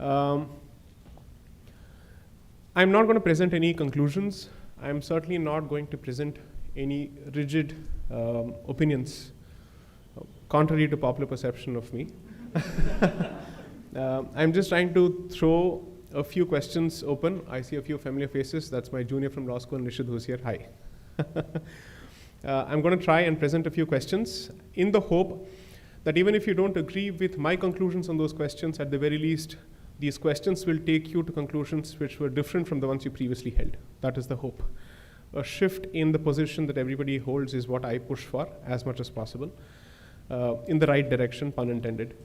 Um, I'm not going to present any conclusions. I'm certainly not going to present any rigid opinions, contrary to popular perception of me. I'm just trying to throw a few questions open. I see a few familiar faces. That's my junior from law school, Nishid, who's here. Hi. I'm going to try and present a few questions in the hope that even if you don't agree with my conclusions on those questions, at the very least, these questions will take you to conclusions which were different from the ones you previously held. That is the hope. A shift in the position that everybody holds is what I push for as much as possible, in the right direction, pun intended.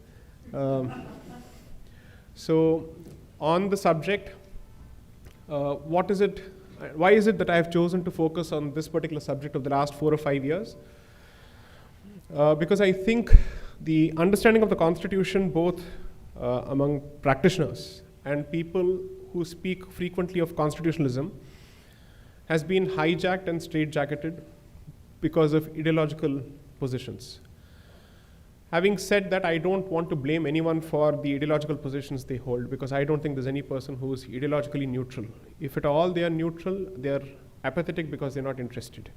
So on the subject, why is it that I have chosen to focus on this particular subject of the last 4 or 5 years? Because I think the understanding of the Constitution, both among practitioners and people who speak frequently of constitutionalism, has been hijacked and straitjacketed because of ideological positions. Having said that, I don't want to blame anyone for the ideological positions they hold, because I don't think there's any person who is ideologically neutral. If at all they are neutral, they are apathetic because they're not interested.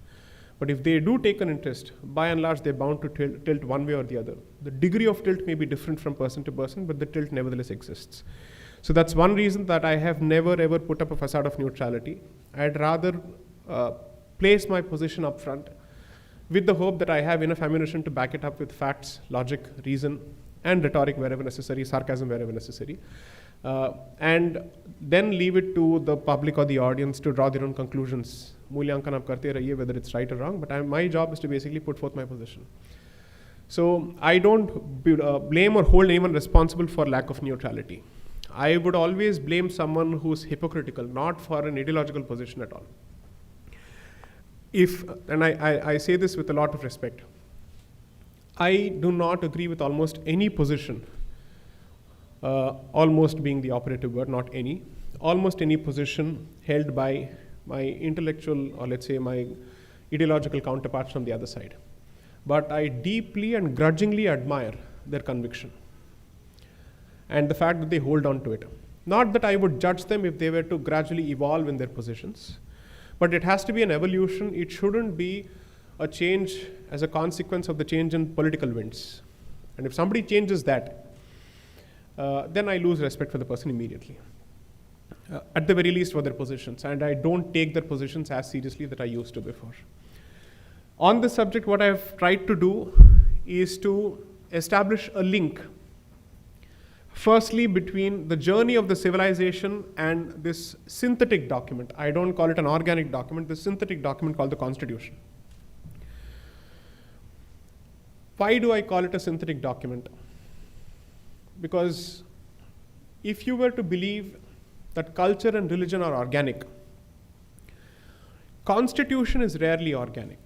But if they do take an interest, by and large, they're bound to tilt one way or the other. The degree of tilt may be different from person to person, but the tilt nevertheless exists. So that's one reason that I have never ever put up a facade of neutrality. I'd rather place my position up front with the hope that I have enough ammunition to back it up with facts, logic, reason, and rhetoric wherever necessary, sarcasm wherever necessary. And then leave it to the public or the audience to draw their own conclusions. Mulyankan aap karte rahiye, whether it's right or wrong, but my job is to basically put forth my position. So I don't blame or hold anyone responsible for lack of neutrality. I would always blame someone who's hypocritical, not for an ideological position at all. And I say this with a lot of respect, I do not agree with almost any position, almost being the operative word, not any, almost any position held by my intellectual, or let's say my ideological counterparts from the other side. But I deeply and grudgingly admire their conviction and the fact that they hold on to it. Not that I would judge them if they were to gradually evolve in their positions, but it has to be an evolution. It shouldn't be a change as a consequence of the change in political winds. And if somebody changes that, then I lose respect for the person immediately. At the very least for their positions. And I don't take their positions as seriously that I used to before. On this subject, what I've tried to do is to establish a link, firstly, between the journey of the civilization and this synthetic document. I don't call it an organic document, this synthetic document called the Constitution. Why do I call it a synthetic document? Because if you were to believe that culture and religion are organic, Constitution is rarely organic.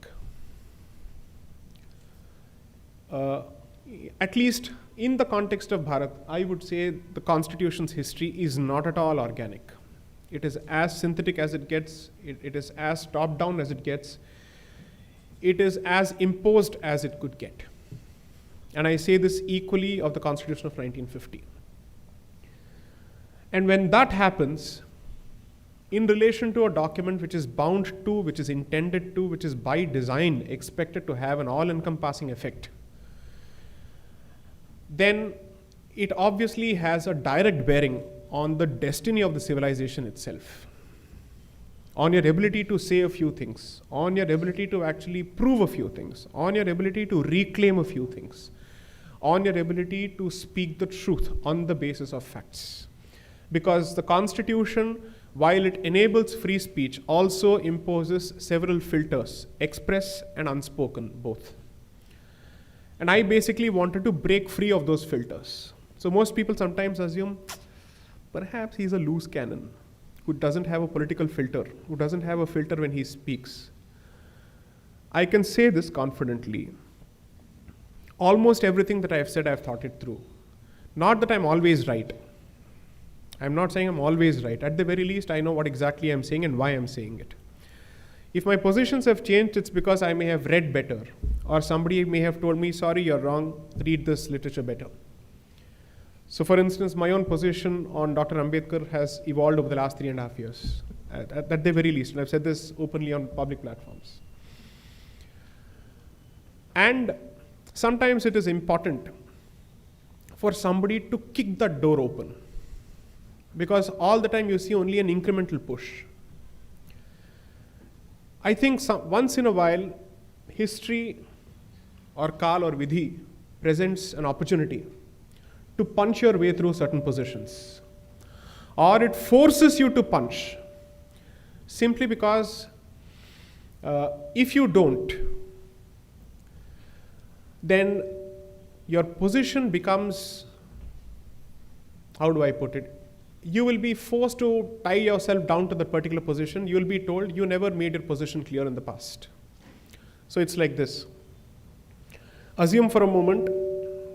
At least in the context of Bharat, I would say the Constitution's history is not at all organic. It is as synthetic as it gets. It is as top-down as it gets. It is as imposed as it could get. And I say this equally of the Constitution of 1950. And when that happens, in relation to a document which is bound to, which is intended to, which is by design expected to have an all-encompassing effect, then it obviously has a direct bearing on the destiny of the civilization itself, on your ability to say a few things, on your ability to actually prove a few things, on your ability to reclaim a few things, on your ability to speak the truth on the basis of facts. Because the Constitution, while it enables free speech, also imposes several filters, express and unspoken, both. And I basically wanted to break free of those filters. So most people sometimes assume, perhaps he's a loose cannon who doesn't have a political filter, who doesn't have a filter when he speaks. I can say this confidently. Almost everything that I've said, I've thought it through. Not that I'm always right. I'm not saying I'm always right. At the very least, I know what exactly I'm saying and why I'm saying it. If my positions have changed, it's because I may have read better, or somebody may have told me, sorry, you're wrong, read this literature better. So for instance, my own position on Dr. Ambedkar has evolved over the last 3.5 years, at the very least, and I've said this openly on public platforms. And sometimes it is important for somebody to kick that door open, because all the time you see only an incremental push. I think once in a while, history or Kal or Vidhi presents an opportunity to punch your way through certain positions. Or it forces you to punch, simply because if you don't, then your position becomes, how do I put it? You will be forced to tie yourself down to that particular position. You will be told you never made your position clear in the past. So it's like this. Assume for a moment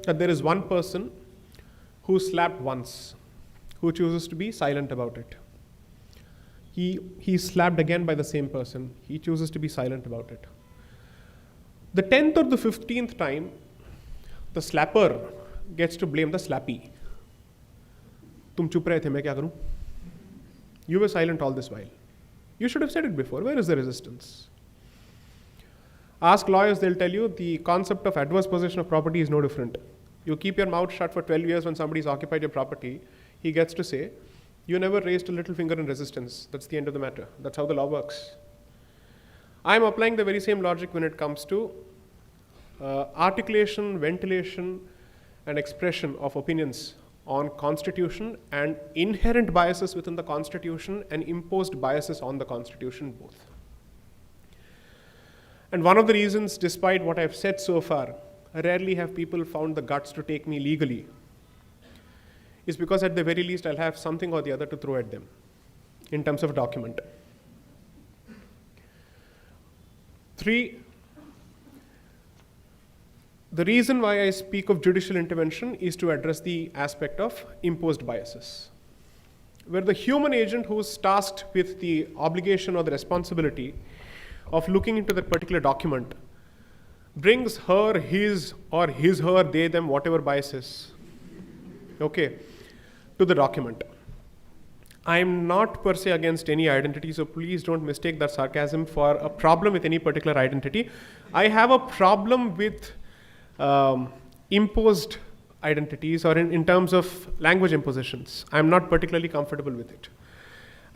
that there is one person who slapped once, who chooses to be silent about it. He slapped again by the same person. He chooses to be silent about it. The 10th or the 15th time, the slapper gets to blame the slappee. Tum chup rahe the, main kya karu? You were silent all this while. You should have said it before. Where is the resistance? Ask lawyers, they'll tell you the concept of adverse possession of property is no different. You keep your mouth shut for 12 years when somebody's occupied your property, he gets to say, you never raised a little finger in resistance. That's the end of the matter. That's how the law works. I'm applying the very same logic when it comes to articulation, ventilation, and expression of opinions on Constitution and inherent biases within the Constitution and imposed biases on the Constitution both. And one of the reasons, despite what I've said so far, I rarely have people found the guts to take me legally, is because at the very least I'll have something or the other to throw at them in terms of document. 3, the reason why I speak of judicial intervention is to address the aspect of imposed biases, where the human agent who's tasked with the obligation or the responsibility of looking into that particular document brings her, his, or his, her, they, them, whatever biases, okay, to the document. I am not per se against any identity, so please don't mistake that sarcasm for a problem with any particular identity. I have a problem with imposed identities, or in terms of language impositions. I'm not particularly comfortable with it.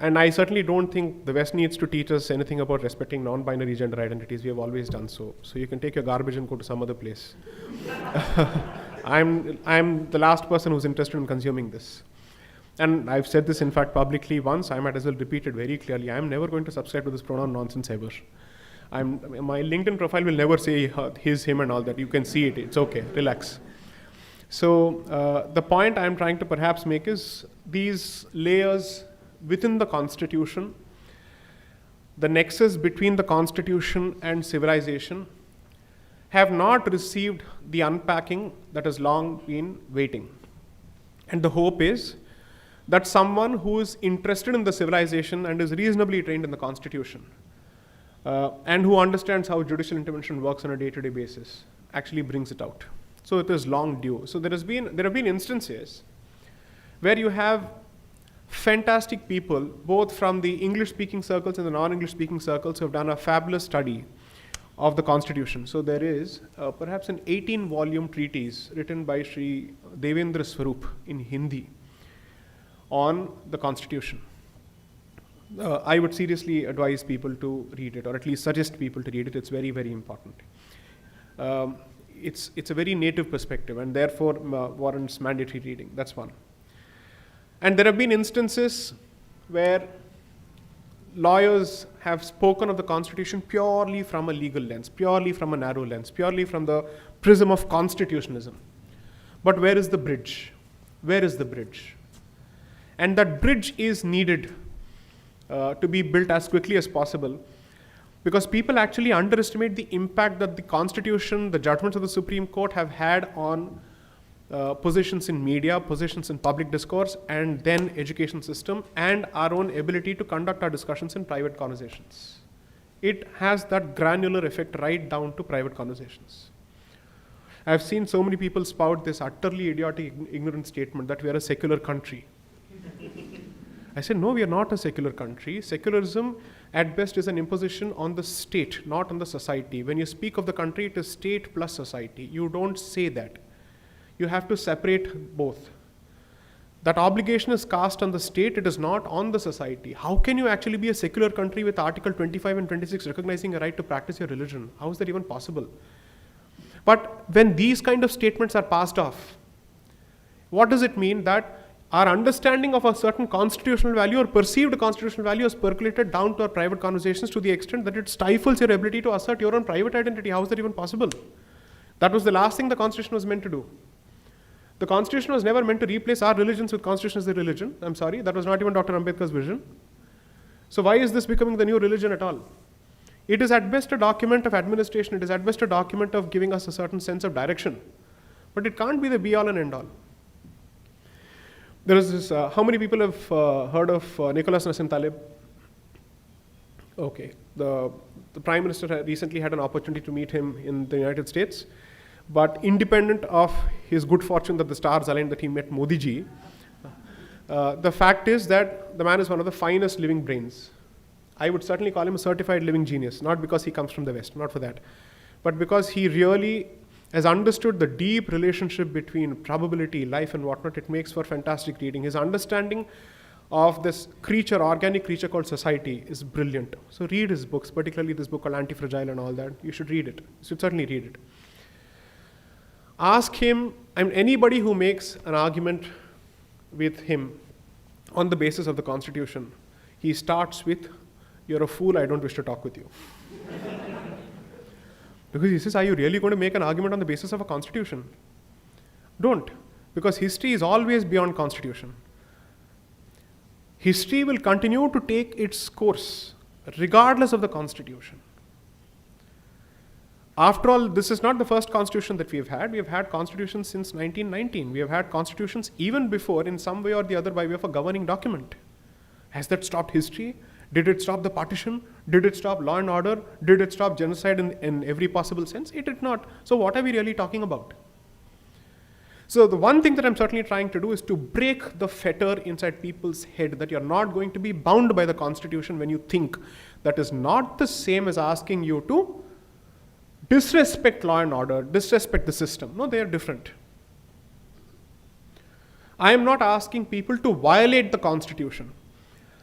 And I certainly don't think the West needs to teach us anything about respecting non-binary gender identities. We have always done so. So you can take your garbage and go to some other place. I'm the last person who's interested in consuming this. And I've said this, in fact, publicly once. I might as well repeat it very clearly. I'm never going to subscribe to this pronoun nonsense ever. My LinkedIn profile will never say his, him, and all that. You can see it. It's okay. Relax. So the point I'm trying to perhaps make is these layers within the Constitution, the nexus between the Constitution and civilization, have not received the unpacking that has long been waiting. And the hope is that someone who is interested in the civilization and is reasonably trained in the Constitution, and who understands how judicial intervention works on a day-to-day basis, actually brings it out. So it is long due. So there have been instances where you have fantastic people, both from the English-speaking circles and the non-English-speaking circles, who have done a fabulous study of the Constitution. So there is perhaps an 18-volume treatise written by Sri Devendra Swarup in Hindi on the Constitution. I would seriously advise people to read it, or at least suggest people to read it. It's very, very important. It's a very native perspective, and therefore warrants mandatory reading. That's one. And there have been instances where lawyers have spoken of the Constitution purely from a legal lens, purely from a narrow lens, purely from the prism of constitutionalism. But where is the bridge? Where is the bridge? And that bridge is needed to be built as quickly as possible, because people actually underestimate the impact that the Constitution, the judgments of the Supreme Court have had on positions in media, positions in public discourse, and then education system, and our own ability to conduct our discussions in private conversations. It has that granular effect right down to private conversations. I've seen so many people spout this utterly idiotic, ignorant statement that we are a secular country. I said, no, we are not a secular country. Secularism, at best, is an imposition on the state, not on the society. When you speak of the country, it is state plus society. You don't say that. You have to separate both. That obligation is cast on the state, it is not on the society. How can you actually be a secular country with Article 25 and 26 recognizing a right to practice your religion? How is that even possible? But when these kind of statements are passed off, what does it mean? That our understanding of a certain constitutional value or perceived constitutional value is percolated down to our private conversations to the extent that it stifles your ability to assert your own private identity. How is that even possible? That was the last thing the Constitution was meant to do. The Constitution was never meant to replace our religions with Constitution as the religion. I'm sorry, that was not even Dr. Ambedkar's vision. So why is this becoming the new religion at all? It is at best a document of administration. It is at best a document of giving us a certain sense of direction. But it can't be the be-all and end-all. There is this, how many people have heard of Nicholas Nassim Taleb? Okay, the Prime Minister recently had an opportunity to meet him in the United States. But independent of his good fortune that the stars aligned that he met Modi ji, the fact is that the man is one of the finest living brains. I would certainly call him a certified living genius, not because he comes from the West, not for that, but because he really has understood the deep relationship between probability, life and whatnot. It makes for fantastic reading. His understanding of this creature, organic creature called society is brilliant. So read his books, particularly this book called Anti-Fragile and all that. You should read it. You should certainly read it. Ask him, anybody who makes an argument with him on the basis of the Constitution, he starts with, "You're a fool, I don't wish to talk with you." Because he says, are you really going to make an argument on the basis of a Constitution? Don't. Because history is always beyond Constitution. History will continue to take its course, regardless of the Constitution. After all, this is not the first constitution that we have had. We have had constitutions since 1919. We have had constitutions even before, in some way or the other, by way of a governing document. Has that stopped history? Did it stop the partition? Did it stop law and order? Did it stop genocide in every possible sense? It did not. So what are we really talking about? So the one thing that I'm certainly trying to do is to break the fetter inside people's head that you're not going to be bound by the Constitution when you think. That is not the same as asking you to disrespect law and order, disrespect the system. No, they are different. I am not asking people to violate the Constitution.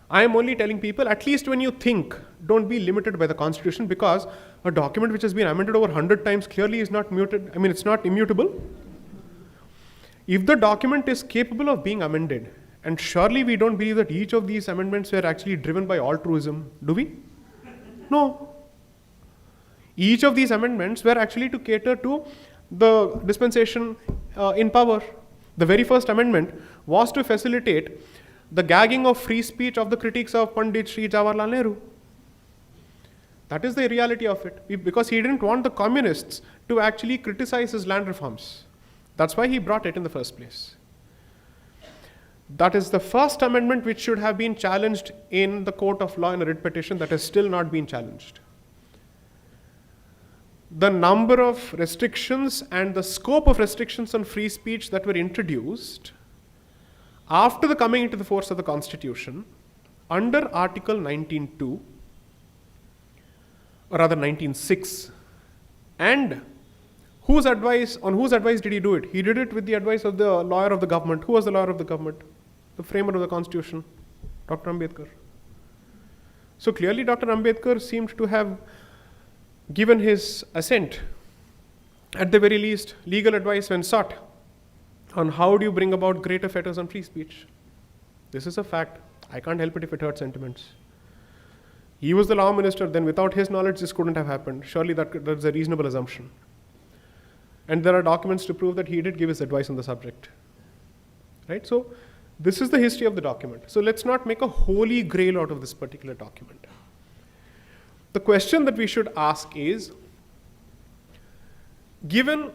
I am only telling people, at least when you think, don't be limited by the Constitution, because a document which has been amended over 100 times clearly is not it's not immutable. If the document is capable of being amended, and surely we don't believe that each of these amendments were actually driven by altruism, do we? No. Each of these amendments were actually to cater to the dispensation in power. The very first amendment was to facilitate the gagging of free speech of the critics of Pandit Sri Jawaharlal Nehru. That is the reality of it. Because he didn't want the communists to actually criticize his land reforms. That's why he brought it in the first place. That is the first amendment which should have been challenged in the court of law in a writ petition that has still not been challenged. The number of restrictions and the scope of restrictions on free speech that were introduced after the coming into the force of the Constitution under Article 19.2, or rather 19.6, and on whose advice did he do it? He did it with the advice of the lawyer of the government. Who was the lawyer of the government? The framer of the Constitution, Dr. Ambedkar. So clearly Dr. Ambedkar seemed to have given his assent, at the very least, legal advice when sought on how do you bring about greater fetters on free speech. This is a fact. I can't help it if it hurts sentiments. He was the law minister, then without his knowledge this couldn't have happened. Surely that's a reasonable assumption. And there are documents to prove that he did give his advice on the subject. Right? So this is the history of the document. So let's not make a holy grail out of this particular document. The question that we should ask is, given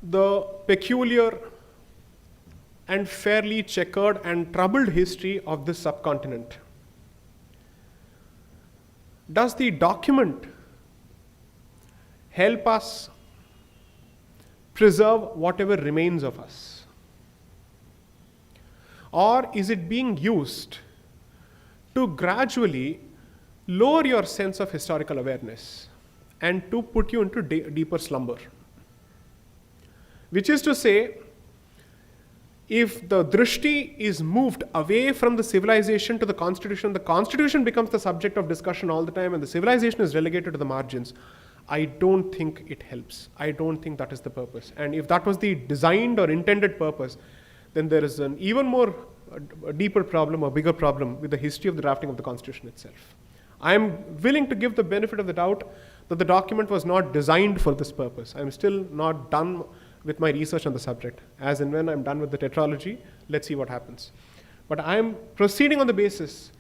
the peculiar and fairly checkered and troubled history of this subcontinent, does the document help us preserve whatever remains of us? Or is it being used to gradually lower your sense of historical awareness and to put you into deeper slumber? Which is to say, if the drishti is moved away from the civilization to the constitution becomes the subject of discussion all the time and the civilization is relegated to the margins, I don't think it helps. I don't think that is the purpose. And if that was the designed or intended purpose, then there is an even more a deeper problem or bigger problem with the history of the drafting of the constitution itself. I am willing to give the benefit of the doubt that the document was not designed for this purpose. I am still not done with my research on the subject. As and when I'm done with the tetralogy, let's see what happens. But I am proceeding on the basis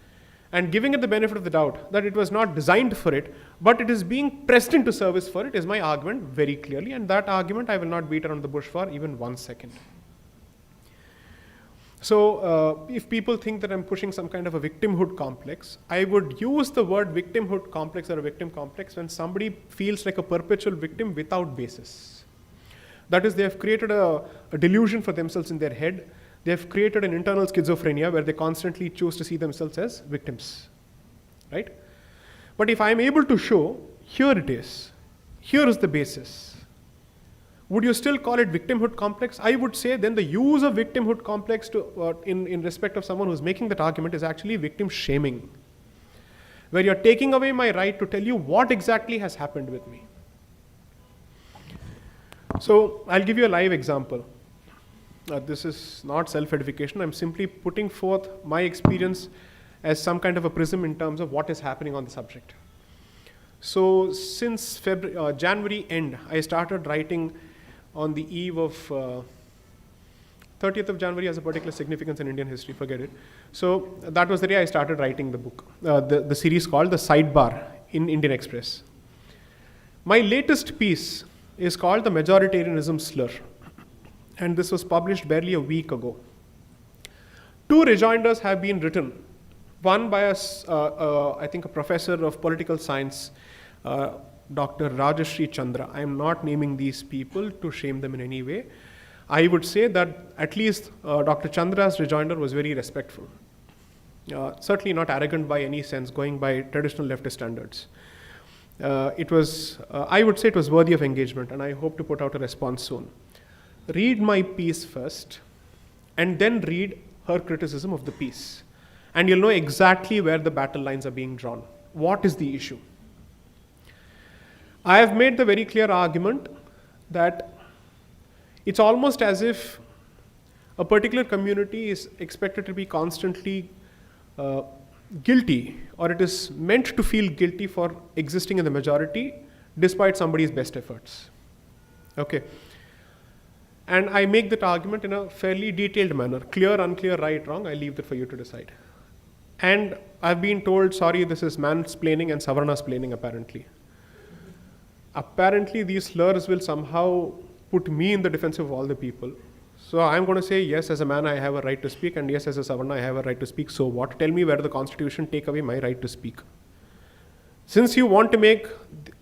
and giving it the benefit of the doubt that it was not designed for it, but it is being pressed into service for it, is my argument very clearly. And that argument I will not beat around the bush for even 1 second. So if people think that I'm pushing some kind of a victimhood complex, I would use the word victimhood complex or a victim complex when somebody feels like a perpetual victim without basis. That is, they have created a delusion for themselves in their head. They have created an internal schizophrenia where they constantly choose to see themselves as victims, right? But if I'm able to show, here it is, here is the basis, would you still call it victimhood complex? I would say then the use of victimhood complex to, in respect of someone who's making that argument is actually victim shaming, where you're taking away my right to tell you what exactly has happened with me. So I'll give you a live example. This is not self-edification. I'm simply putting forth my experience as some kind of a prism in terms of what is happening on the subject. So since January end, I started writing on the eve of 30th of January has a particular significance in Indian history, forget it. So that was the day I started writing the book, the series called The Sidebar in Indian Express. My latest piece is called The Majoritarianism Slur, and this was published barely a week ago. 2 rejoinders have been written, one by I think a professor of political science, Dr. Rajashri Chandra. I am not naming these people to shame them in any way. I would say that at least Dr. Chandra's rejoinder was very respectful. Certainly not arrogant by any sense, going by traditional leftist standards. I would say it was worthy of engagement, and I hope to put out a response soon. Read my piece first, and then read her criticism of the piece. And you'll know exactly where the battle lines are being drawn. What is the issue? I have made the very clear argument that it's almost as if a particular community is expected to be constantly guilty, or it is meant to feel guilty for existing in the majority despite somebody's best efforts. Okay. And I make that argument in a fairly detailed manner. Clear, unclear, right, wrong, I leave that for you to decide. And I've been told, sorry, this is mansplaining and Savarna-splaining apparently. Apparently these slurs will somehow put me in the defensive of all the people. So I'm going to say, yes, as a man I have a right to speak, and yes, as a Savarna I have a right to speak. So what? Tell me where the constitution take away my right to speak. Since you want to make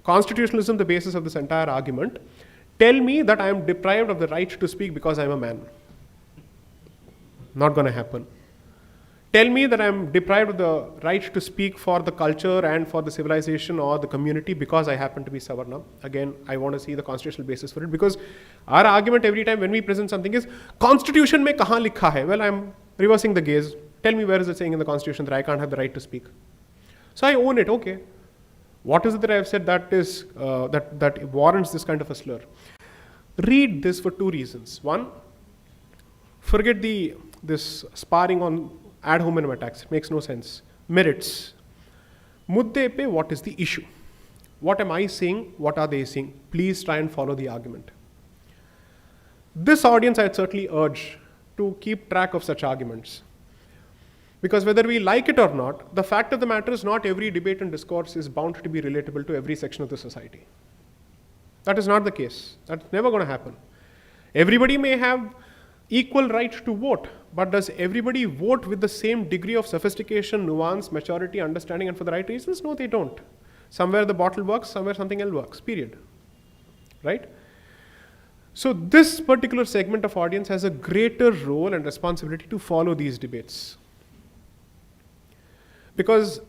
constitutionalism the basis of this entire argument, tell me that I am deprived of the right to speak because I'm a man. Not going to happen. Tell me that I am deprived of the right to speak for the culture and for the civilization or the community because I happen to be Savarna. Again, I want to see the constitutional basis for it, because our argument every time when we present something is, Constitution mein kahan likha hai? Well, I'm reversing the gaze. Tell me where is it saying in the Constitution that I can't have the right to speak? So I own it, okay. What is it that I have said that is that warrants this kind of a slur? Read this for 2 reasons. One, forget this sparring on ad hominem attacks. It makes no sense. Merits. Mudde pe, what is the issue? What am I saying? What are they saying? Please try and follow the argument. This audience I'd certainly urge to keep track of such arguments. Because whether we like it or not, the fact of the matter is not every debate and discourse is bound to be relatable to every section of the society. That is not the case. That's never going to happen. Everybody may have equal right to vote, but does everybody vote with the same degree of sophistication, nuance, maturity, understanding, and for the right reasons? No, they don't. Somewhere the bottle works, somewhere something else works, period. Right? So this particular segment of audience has a greater role and responsibility to follow these debates. Because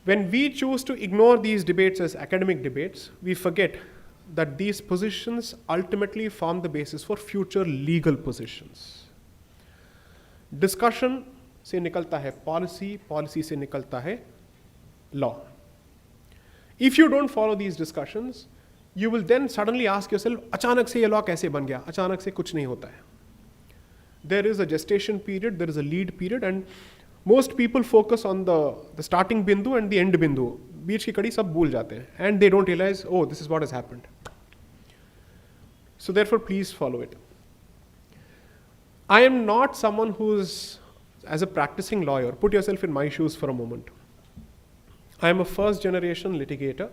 when we choose to ignore these debates as academic debates, we forget that these positions ultimately form the basis for future legal positions. Discussion से निकलता है policy, policy से निकलता है law. If you don't follow these discussions, you will then suddenly ask yourself, अचानक से ये law कैसे बन गया? अचानक से कुछ नहीं होता है. There is a gestation period, there is a lead period, and most people focus on the starting bindu and the end bindu. बीच की कड़ी सब भूल जाते हैं, and they don't realize, oh, this is what has happened. So therefore, please follow it. I am not someone who's, as a practicing lawyer, put yourself in my shoes for a moment. I am a first generation litigator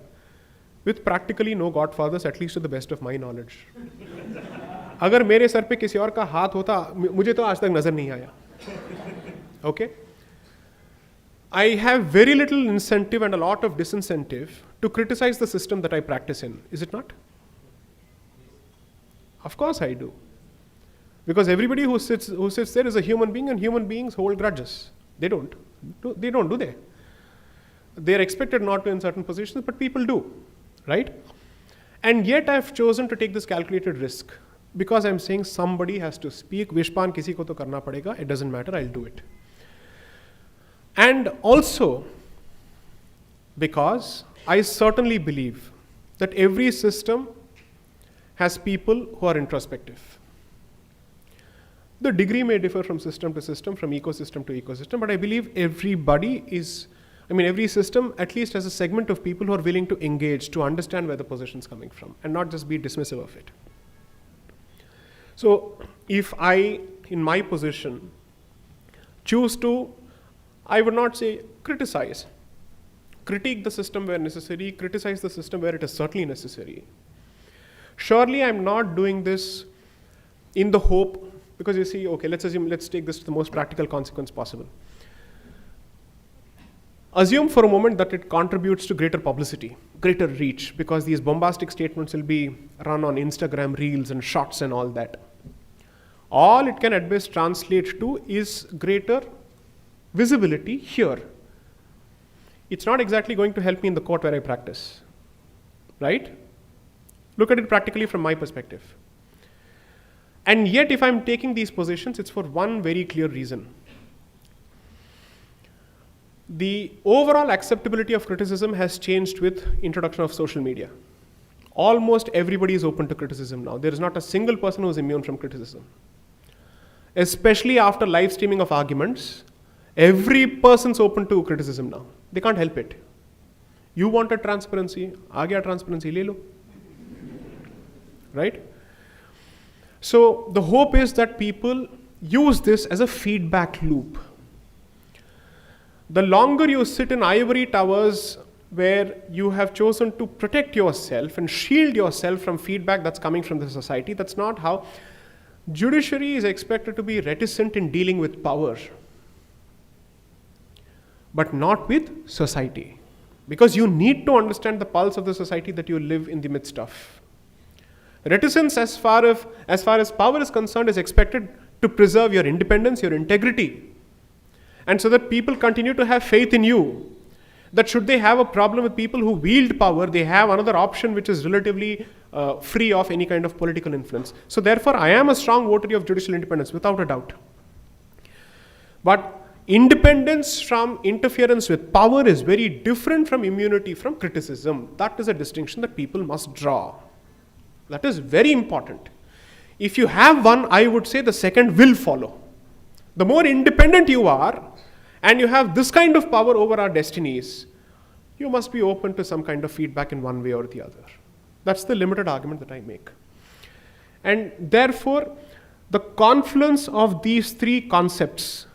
with practically no godfathers, at least to the best of my knowledge. अगर मेरे sir पे किसी और का हाथ होता, मुझे तो आज तक नजर नहीं आया. Okay? I have very little incentive and a lot of disincentive to criticize the system that I practice in. Is it not? Of course I do. Because everybody who sits there is a human being, and human beings hold grudges. They don't, do they? They are expected not to in certain positions, but people do, right? And yet I've chosen to take this calculated risk because I'm saying somebody has to speak. Vishpan kisi ko to karna padega. It doesn't matter, I'll do it. And also because I certainly believe that every system has people who are introspective. The degree may differ from system to system, from ecosystem to ecosystem, but I believe every system at least has a segment of people who are willing to engage, to understand where the position is coming from, and not just be dismissive of it. So if I, in my position, choose to, I would not say criticize, critique the system where necessary, criticize the system where it is certainly necessary. Surely I'm not doing this in the hope, because you see, okay, let's take this to the most practical consequence possible. Assume for a moment that it contributes to greater publicity, greater reach, because these bombastic statements will be run on Instagram reels and shots and all that. All it can at best translate to is greater visibility here. It's not exactly going to help me in the court where I practice, right? Look at it practically from my perspective. And yet, if I'm taking these positions, it's for one very clear reason. The overall acceptability of criticism has changed with introduction of social media. Almost everybody is open to criticism now. There is not a single person who is immune from criticism. Especially after live streaming of arguments, every person's open to criticism now. They can't help it. You wanted transparency, aa gaya transparency, le lo. Right? So the hope is that people use this as a feedback loop. The longer you sit in ivory towers where you have chosen to protect yourself and shield yourself from feedback that's coming from the society, that's not how. Judiciary is expected to be reticent in dealing with power, but not with society. Because you need to understand the pulse of the society that you live in the midst of. Reticence as far as power is concerned is expected to preserve your independence, your integrity. And so that people continue to have faith in you. That should they have a problem with people who wield power, they have another option which is relatively free of any kind of political influence. So therefore, I am a strong votary of judicial independence, without a doubt. But independence from interference with power is very different from immunity from criticism. That is a distinction that people must draw. That is very important. If you have one, I would say the second will follow. The more independent you are, and you have this kind of power over our destinies, you must be open to some kind of feedback in one way or the other. That's the limited argument that I make. And therefore, the confluence of these three concepts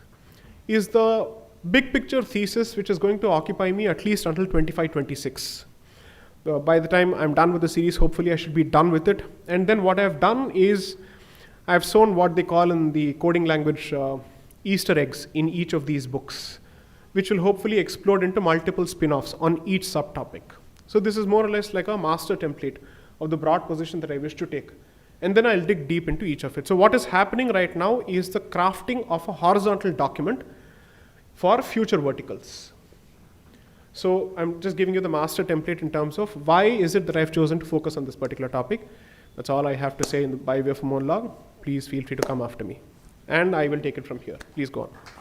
is the big picture thesis which is going to occupy me at least until 25-26. By the time I'm done with the series, hopefully I should be done with it. And then what I've done is I've sown what they call in the coding language Easter eggs in each of these books, which will hopefully explode into multiple spin-offs on each subtopic. So this is more or less like a master template of the broad position that I wish to take and then I'll dig deep into each of it. So what is happening right now is the crafting of a horizontal document for future verticals. So I'm just giving you the master template in terms of why is it that I've chosen to focus on this particular topic. That's all I have to say by way of a monologue. Please feel free to come after me. And I will take it from here. Please go on.